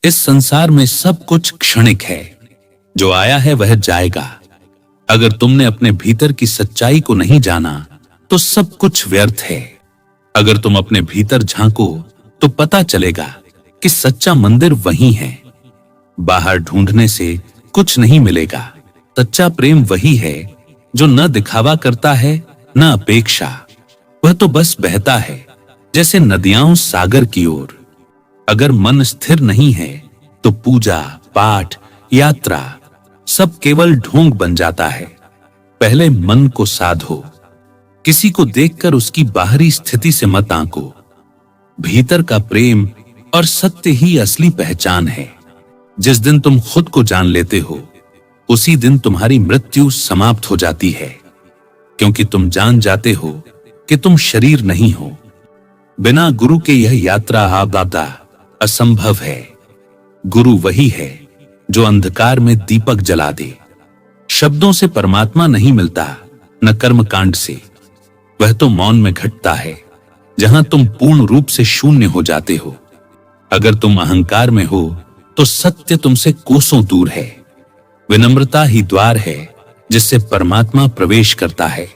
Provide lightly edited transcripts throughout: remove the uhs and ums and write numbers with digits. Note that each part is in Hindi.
इस संसार में सब कुछ क्षणिक है। जो आया है वह जाएगा। अगर तुमने अपने भीतर की सच्चाई को नहीं जाना तो सब कुछ व्यर्थ है। अगर तुम अपने भीतर झांको तो पता चलेगा कि सच्चा मंदिर वही है। बाहर ढूंढने से कुछ नहीं मिलेगा। सच्चा प्रेम वही है जो न दिखावा करता है न अपेक्षा। वह तो बस बहता है जैसे नदियां सागर की ओर। अगर मन स्थिर नहीं है तो पूजा पाठ यात्रा सब केवल ढोंग बन जाता है। पहले मन को साधो। किसी को देखकर उसकी बाहरी स्थिति से मत आंको। भीतर का प्रेम और सत्य ही असली पहचान है। जिस दिन तुम खुद को जान लेते हो उसी दिन तुम्हारी मृत्यु समाप्त हो जाती है, क्योंकि तुम जान जाते हो कि तुम शरीर नहीं हो। बिना गुरु के यह यात्रा आबादा असंभव है। गुरु वही है जो अंधकार में दीपक जला दे। शब्दों से परमात्मा नहीं मिलता, न कर्म कांड से। वह तो मौन में घटता है, जहां तुम पूर्ण रूप से शून्य हो जाते हो। अगर तुम अहंकार में हो तो सत्य तुमसे कोसों दूर है। विनम्रता ही द्वार है जिससे परमात्मा प्रवेश करता है।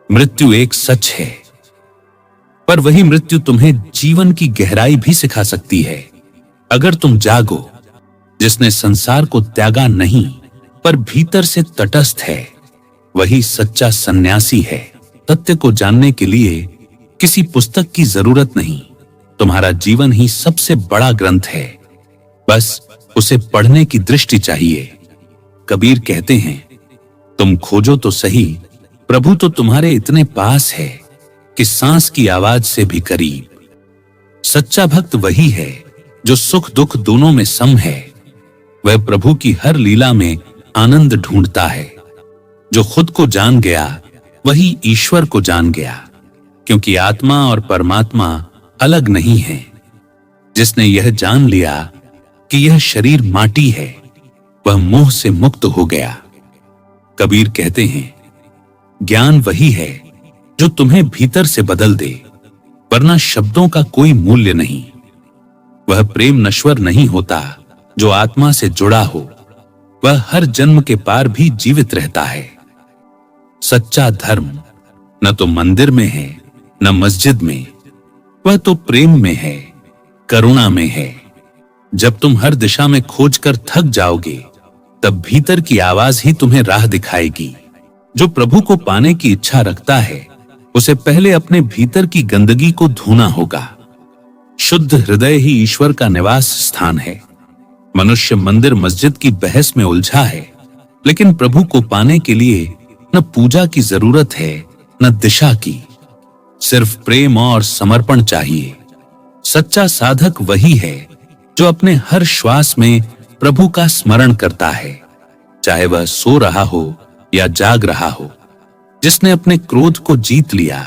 मृत्यु एक सच है, पर वही मृत्यु तुम्हें जीवन की गहराई भी सिखा सकती है। अगर तुम जागो, जिसने संसार को त्यागा नहीं पर भीतर से तटस्थ है, वही सच्चा सन्यासी है। सत्य को जानने के लिए किसी पुस्तक की जरूरत नहीं। तुम्हारा जीवन ही सबसे बड़ा ग्रंथ है। बस उसे पढ़ने की दृष्टि चाहिए। कबीर कहते हैं, तुम खोजो तो सही, प्रभु तो तुम्हारे इतने पास है कि सांस की आवाज से भी करीब। सच्चा भक्त वही है जो सुख दुख दोनों में सम है। वह प्रभु की हर लीला में आनंद ढूंढता है। जो खुद को जान गया वही ईश्वर को जान गया, क्योंकि आत्मा और परमात्मा अलग नहीं है। जिसने यह जान लिया कि यह शरीर माटी है, वह मोह से मुक्त हो गया। कबीर कहते हैं, ज्ञान वही है जो तुम्हें भीतर से बदल दे, वरना शब्दों का कोई मूल्य नहीं। वह प्रेम नश्वर नहीं होता जो आत्मा से जुड़ा हो। वह हर जन्म के पार भी जीवित रहता है। सच्चा धर्म न तो मंदिर में है न मस्जिद में, वह तो प्रेम में है, करुणा में है। जब तुम हर दिशा में खोजकर थक जाओगे, तब भीतर की आवाज ही तुम्हें राह दिखाएगी। जो प्रभु को पाने की इच्छा रखता है, उसे पहले अपने भीतर की गंदगी को धोना होगा। शुद्ध हृदय ही ईश्वर का निवास स्थान है। मनुष्य मंदिर मस्जिद की बहस में उलझा है, लेकिन प्रभु को पाने के लिए न पूजा की जरूरत है न दिशा की। सिर्फ प्रेम और समर्पण चाहिए। सच्चा साधक वही है जो अपने हर श्वास में प्रभु का स्मरण करता है, चाहे वह सो रहा हो या जाग रहा हो। जिसने अपने क्रोध को जीत लिया,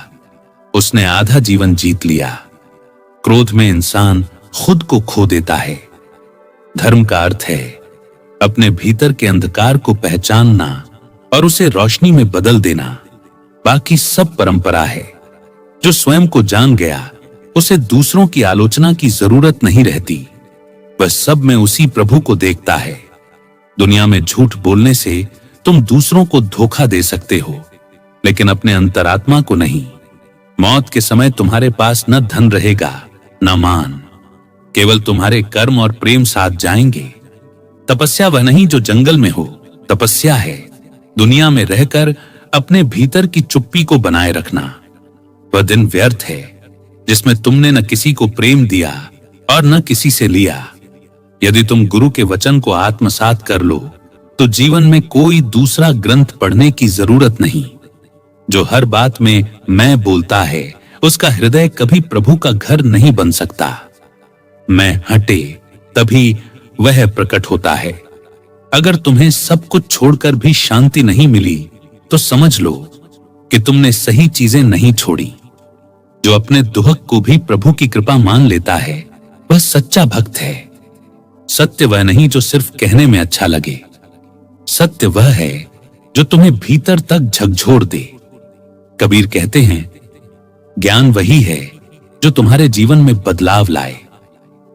उसने आधा जीवन जीत लिया। क्रोध में इंसान खुद को खो देता है। धर्म का अर्थ है अपने भीतर के अंधकार को पहचानना और उसे रोशनी में बदल देना। बाकी सब परंपरा है। जो स्वयं को जान गया, उसे दूसरों की आलोचना की जरूरत नहीं रहती। वह सब में उसी प्रभु को देखता है। दुनिया में झूठ बोलने से तुम दूसरों को धोखा दे सकते हो, लेकिन अपने अंतरात्मा को नहीं। मौत के समय तुम्हारे पास न धन रहेगा न मान, केवल तुम्हारे कर्म और प्रेम साथ जाएंगे। तपस्या वह नहीं जो जंगल में हो, तपस्या है दुनिया में रहकर अपने भीतर की चुप्पी को बनाए रखना। वह दिन व्यर्थ है जिसमें तुमने न किसी को प्रेम दिया और न किसी से लिया। यदि तुम गुरु के वचन को आत्मसात कर लो तो जीवन में कोई दूसरा ग्रंथ पढ़ने की जरूरत नहीं। जो हर बात में मैं बोलता है, उसका हृदय कभी प्रभु का घर नहीं बन सकता। मैं हटे तभी वह प्रकट होता है। अगर तुम्हें सब कुछ छोड़कर भी शांति नहीं मिली तो समझ लो कि तुमने सही चीजें नहीं छोड़ी। जो अपने दुहक को भी प्रभु की कृपा मान लेता है, वह सच्चा भक्त है। सत्य वह नहीं जो सिर्फ कहने में अच्छा लगे। सत्य वह है जो तुम्हें भीतर तक झकझोर दे। कबीर कहते हैं, ज्ञान वही है जो तुम्हारे जीवन में बदलाव लाए।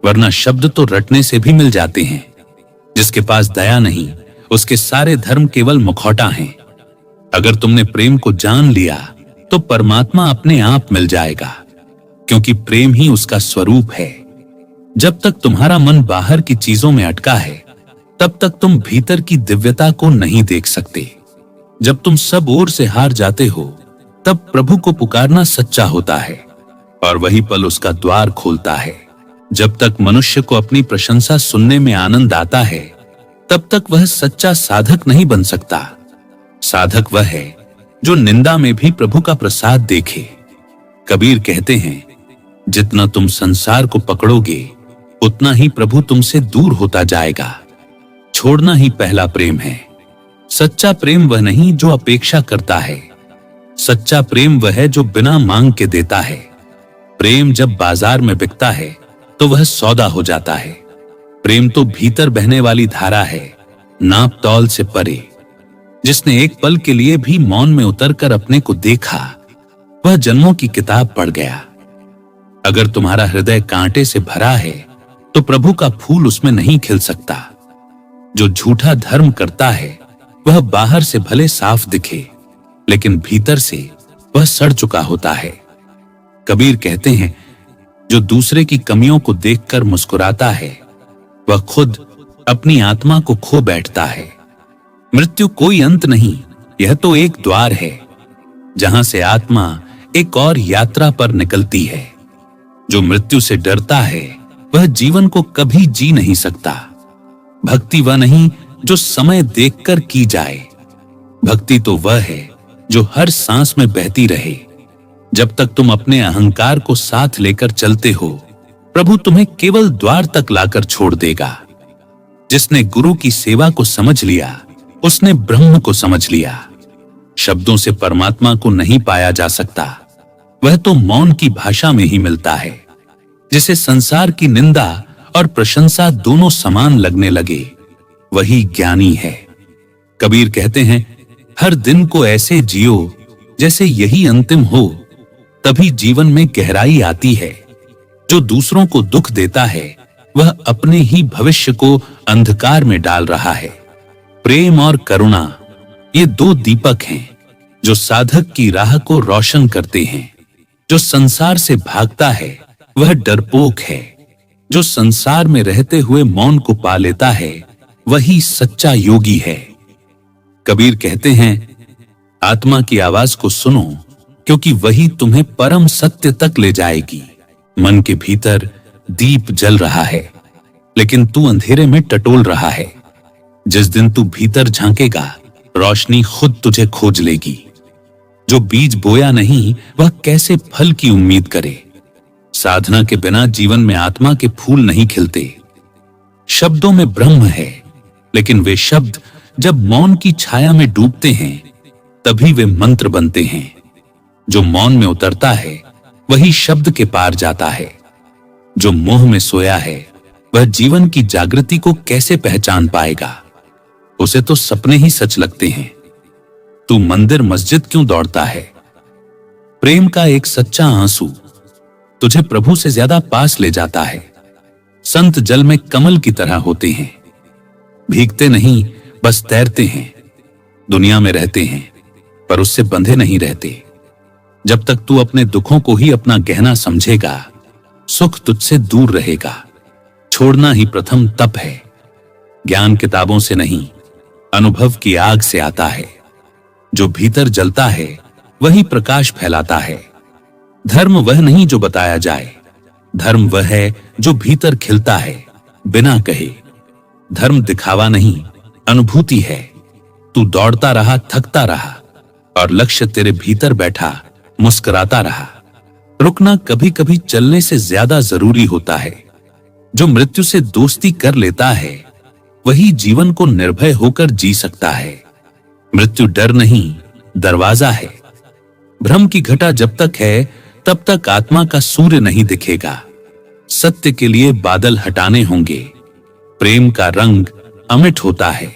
वरना शब्द तो रटने से भी मिल जाते हैं। जिसके पास दया नहीं, उसके सारे धर्म केवल मुखौटा हैं। अगर तुमने प्रेम को जान लिया तो परमात्मा अपने आप मिल जाएगा, क्योंकि प्रेम ही उसका स्वरूप है। जब तक तुम्हारा मन बाहर की चीजों में अटका है, तब तक तुम भीतर की दिव्यता को नहीं देख सकते। जब तुम सब ओर से हार जाते हो, तब प्रभु को पुकारना सच्चा होता है और वही पल उसका द्वार खोलता है। जब तक मनुष्य को अपनी प्रशंसा सुनने में आनंद आता है, तब तक वह सच्चा साधक नहीं बन सकता। साधक वह है जो निंदा में भी प्रभु का प्रसाद देखे। कबीर कहते हैं, जितना तुम संसार को पकड़ोगे, उतना ही प्रभु तुमसे दूर होता जाएगा। छोड़ना ही पहला प्रेम है। सच्चा प्रेम वह नहीं जो अपेक्षा करता है। सच्चा प्रेम वह है जो बिना मांग के देता है। प्रेम जब बाजार में बिकता है तो वह सौदा हो जाता है। प्रेम तो भीतर बहने वाली धारा है, नाप तौल से परे। जिसने एक पल के लिए भी मौन में उतरकर अपने को देखा, वह जन्मों की किताब पढ़ गया। अगर तुम्हारा हृदय कांटे से भरा है, तो प्रभु का फूल उसमें नहीं खिल सकता। जो झूठा धर्म करता है, वह बाहर से भले साफ दिखे, लेकिन भीतर से वह सड़ चुका होता है। कबीर कहते हैं, जो दूसरे की कमियों को देखकर मुस्कुराता है, वह खुद अपनी आत्मा को खो बैठता है। मृत्यु कोई अंत नहीं, यह तो एक द्वार है, जहां से आत्मा एक और यात्रा पर निकलती है। जो मृत्यु से डरता है, वह जीवन को कभी जी नहीं सकता। भक्ति वह नहीं जो समय देखकर की जाए। भक्ति तो वह है जो हर सांस में बहती रहे। जब तक तुम अपने अहंकार को साथ लेकर चलते हो, प्रभु तुम्हें केवल द्वार तक लाकर छोड़ देगा। जिसने गुरु की सेवा को समझ लिया, उसने ब्रह्म को समझ लिया। शब्दों से परमात्मा को नहीं पाया जा सकता, वह तो मौन की भाषा में ही मिलता है। जिसे संसार की निंदा और प्रशंसा दोनों समान लगने लगे, वही ज्ञानी है। कबीर कहते हैं, हर दिन को ऐसे जियो जैसे यही अंतिम हो, तभी जीवन में गहराई आती है। जो दूसरों को दुख देता है, वह अपने ही भविष्य को अंधकार में डाल रहा है। प्रेम और करुणा ये दो दीपक हैं जो साधक की राह को रोशन करते हैं। जो संसार से भागता है, वह डरपोक है। जो संसार में रहते हुए मौन को पा लेता है, वही सच्चा योगी है। कबीर कहते हैं, आत्मा की आवाज को सुनो, क्योंकि वही तुम्हें परम सत्य तक ले जाएगी। मन के भीतर दीप जल रहा है, लेकिन तू अंधेरे में टटोल रहा है। जिस दिन तू भीतर झांकेगा, रोशनी खुद तुझे खोज लेगी। जो बीज बोया नहीं, वह कैसे फल की उम्मीद करे। साधना के बिना जीवन में आत्मा के फूल नहीं खिलते। शब्दों में ब्रह्म है, लेकिन वे शब्द जब मौन की छाया में डूबते हैं, तभी वे मंत्र बनते हैं। जो मौन में उतरता है, वही शब्द के पार जाता है। जो मोह में सोया है, वह जीवन की जागृति को कैसे पहचान पाएगा। उसे तो सपने ही सच लगते हैं। तू मंदिर मस्जिद क्यों दौड़ता है? प्रेम का एक सच्चा आंसू तुझे प्रभु से ज्यादा पास ले जाता है। संत जल में कमल की तरह होते हैं, भीगते नहीं, बस तैरते हैं। दुनिया में रहते हैं, पर उससे बंधे नहीं रहते। जब तक तू अपने दुखों को ही अपना गहना समझेगा, सुख तुझसे दूर रहेगा। छोड़ना ही प्रथम तप है। ज्ञान किताबों से नहीं, अनुभव की आग से आता है। जो भीतर जलता है, वही प्रकाश फैलाता है। धर्म वह नहीं जो बताया जाए, धर्म वह है जो भीतर खिलता है बिना कहे। धर्म दिखावा नहीं, अनुभूति है। तू दौड़ता रहा, थकता रहा, और लक्ष्य तेरे भीतर बैठा मुस्कुराता रहा। रुकना कभी कभी चलने से ज्यादा जरूरी होता है। जो मृत्यु से दोस्ती कर लेता है, वही जीवन को निर्भय होकर जी सकता है। मृत्यु डर नहीं, दरवाजा है। भ्रम की घटा जब तक है, तब तक आत्मा का सूर्य नहीं दिखेगा। सत्य के लिए बादल हटाने होंगे। प्रेम का रंग अमिट होता है।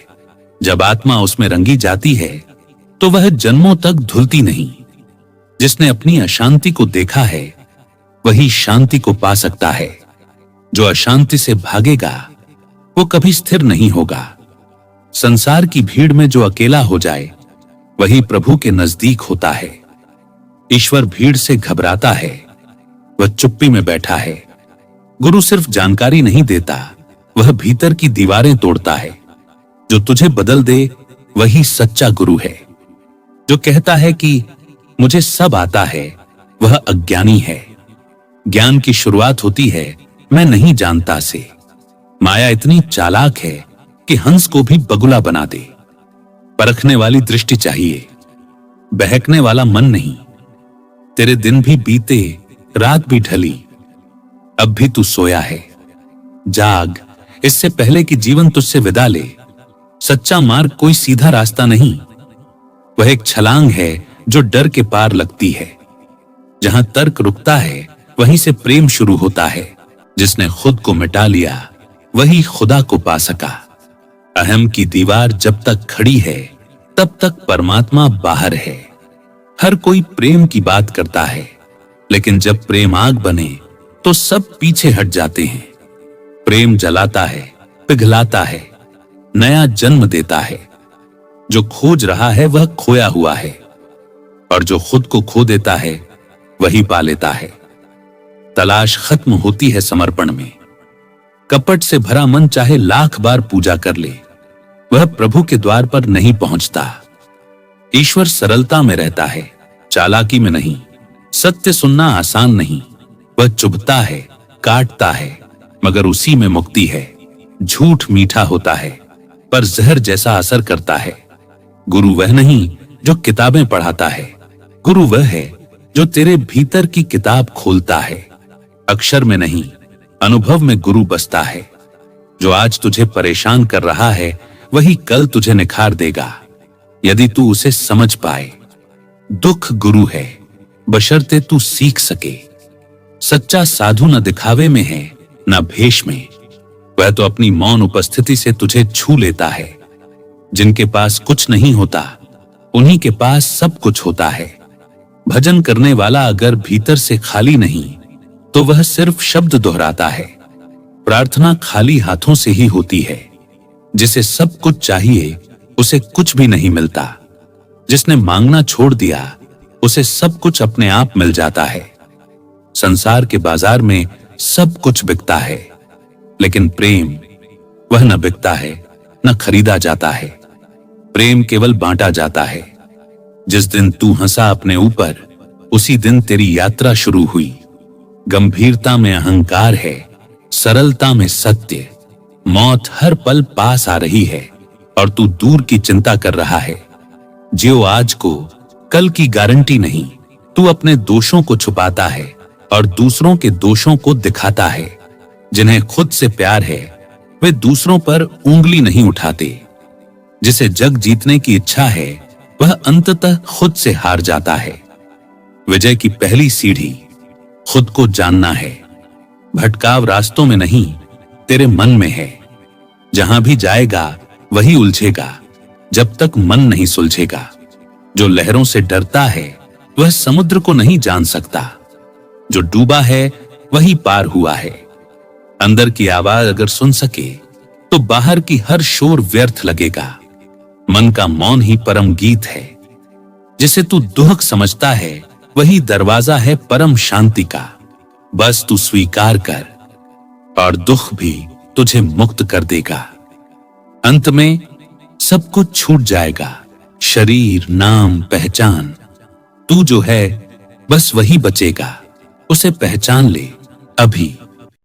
जब आत्मा उसमें रंगी जाती है, तो वह जन्मों तक धुलती नहीं। जिसने अपनी अशांति को देखा है, वही शांति को पा सकता है। जो अशांति से भागेगा वो कभी स्थिर नहीं होगा। संसार की भीड़ में जो अकेला हो जाए वही प्रभु के नजदीक होता है। ईश्वर भीड़ से घबराता है, वह चुप्पी में बैठा है। गुरु सिर्फ जानकारी नहीं देता, वह भीतर की दीवारें तोड़ता है। जो तुझे बदल दे वही सच्चा गुरु है। जो कहता है कि मुझे सब आता है वह अज्ञानी है। ज्ञान की शुरुआत होती है मैं नहीं जानता से। माया इतनी चालाक है कि हंस को भी बगुला बना दे। परखने वाली दृष्टि चाहिए, बहकने वाला मन नहीं। तेरे दिन भी बीते, रात भी ढली, अब भी तू सोया है। जाग, इससे पहले कि जीवन तुझसे विदा ले। सच्चा मार्ग कोई सीधा रास्ता नहीं, वह एक छलांग है जो डर के पार लगती है। जहां तर्क रुकता है वहीं से प्रेम शुरू होता है। जिसने खुद को मिटा लिया वही खुदा को पा सका। अहम की दीवार जब तक खड़ी है तब तक परमात्मा बाहर है। हर कोई प्रेम की बात करता है, लेकिन जब प्रेम आग बने तो सब पीछे हट जाते हैं। प्रेम जलाता है, पिघलाता है, नया जन्म देता है। जो खोज रहा है वह खोया हुआ है, और जो खुद को खो देता है वही पा लेता है। तलाश खत्म होती है समर्पण में। कपट से भरा मन चाहे लाख बार पूजा कर ले, वह प्रभु के द्वार पर नहीं पहुंचता। ईश्वर सरलता में रहता है, चालाकी में नहीं। सत्य सुनना आसान नहीं, वह चुभता है, काटता है, मगर उसी में मुक्ति है। झूठ मीठा होता है पर जहर जैसा असर करता है। गुरु वह नहीं जो किताबें पढ़ाता है, गुरु वह है जो तेरे भीतर की किताब खोलता है। अक्षर में नहीं, अनुभव में गुरु बसता है। जो आज तुझे परेशान कर रहा है वही कल तुझे निखार देगा, यदि तू उसे समझ पाए। दुख गुरु है, बशर्ते तू सीख सके। सच्चा साधु न दिखावे में है न भेष में, वह तो अपनी मौन उपस्थिति से तुझे छू लेता है। जिनके पास कुछ नहीं होता उन्हीं के पास सब कुछ होता है। भजन करने वाला अगर भीतर से खाली नहीं तो वह सिर्फ शब्द दोहराता है। प्रार्थना खाली हाथों से ही होती है। जिसे सब कुछ चाहिए उसे कुछ भी नहीं मिलता। जिसने मांगना छोड़ दिया उसे सब कुछ अपने आप मिल जाता है। संसार के बाजार में सब कुछ बिकता है, लेकिन प्रेम वह न बिकता है न खरीदा जाता है। प्रेम केवल बांटा जाता है। जिस दिन तू हंसा अपने ऊपर उसी दिन तेरी यात्रा शुरू हुई। गंभीरता में अहंकार है, सरलता में सत्य। मौत हर पल पास आ रही है और तू दूर की चिंता कर रहा है। जियो आज को, कल की गारंटी नहीं। तू अपने दोषों को छुपाता है और दूसरों के दोषों को दिखाता है। जिन्हें खुद से प्यार है वे दूसरों पर उंगली नहीं उठाते। जिसे जग जीतने की इच्छा है वह अंततः खुद से हार जाता है। विजय की पहली सीढ़ी खुद को जानना है। भटकाव रास्तों में नहीं, तेरे मन में है। जहां भी जाएगा वही उलझेगा जब तक मन नहीं सुलझेगा। जो लहरों से डरता है वह समुद्र को नहीं जान सकता। जो डूबा है वही पार हुआ है। अंदर की आवाज अगर सुन सके तो बाहर की हर शोर व्यर्थ लगेगा। मन का मौन ही परम गीत है। जिसे तू दुहक समझता है वही दरवाजा है परम शांति का। बस तू स्वीकार कर और दुख भी तुझे मुक्त कर देगा। अंत में सब कुछ छूट जाएगा, शरीर, नाम, पहचान। तू जो है बस वही बचेगा। उसे पहचान ले अभी।